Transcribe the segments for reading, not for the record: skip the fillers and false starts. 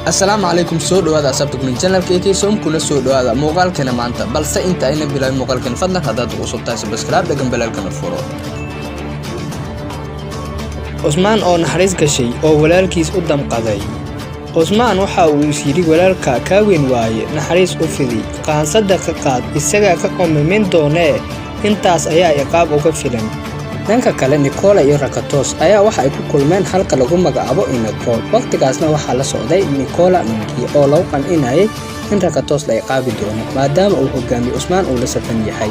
السلام عليكم سود وهذا سبتك من channel كيكي سوم كنا سود وهذا موقال كنا مانتا بلس انت اين بلا موقال كنا فضلك هذا وصلت سبسكرايب دقن بلا كنا فورو عثمان oo naxariis gashay oo walaalkiis u damqaday Usmaan waxa uu yiri walaalka ka weyn waaye naxariis u fidi qaansada ka qaad isaga ka qomayn doonee intaas ayaa iqaab uga filan dhanka kale Nicola iyo Rakatos ayaa waxa ay ku kulmeen halka lagu magacaabo Nicole waqtigaasna waxa la socday Nicola ninkii oo loo qancinayay in Rakatos la iqaabi doono maadaama uu hogaamiyo Usmaan uu la safan yahay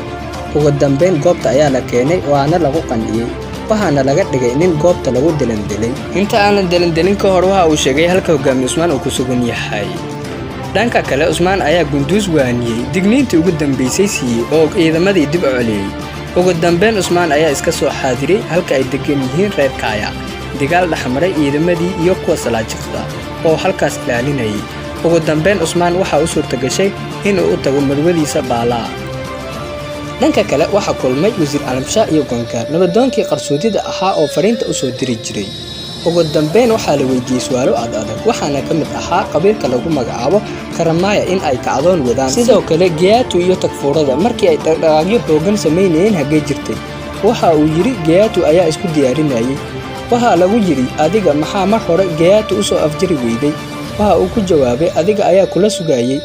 ugu dambeyn goobta ayaa la keenay waana lagu qanciyay waxaana laga dhigay nin goobta lagu dilandelay inta aan dilandelin ka hor waxa uu sheegay halka hogaamiyo Usmaan uu ku sugan yahay dhanka kale Usmaan ayaa Gunduus waaniyay digniintii ugu dambeysay oo ciidamadii dib u celiyay ugu dambeyn Usmaan ayaa iska soo xaadiray halka ay degan yihiin reer Kaya dagaal dhaxmaray ciidamadii iyo kuwa Salaajiqda oo halkaas ilaalinayay ugu dambeyn Usmaan waxa uu suurta gashay in uu tago marwadiisa Baalaa dhanka kale waxa kulmay wasiir Alamsha iyo Gonka nabadoonkii qarsoodida ahaa oo fariinta u soo diri jiray ugu dambeyn waxa la weydiiyay su'aalo adag waxaana ka mid ahaa qabiilka lagu magacaabo Karamaya in ay kacdoon wadaan sidoo kale Geatu iyo Tagfuurada markii ay dhaqaaqyo hoogan sameeyeen hagee jirtay waxa uu yiri Geatu ayaa isku diyaarinayay waxa lagu yiri adiga maxaa mar hore Geatu u soo afjiri weyday waxa uu ku jawaabay adiga ayaa kula sugayay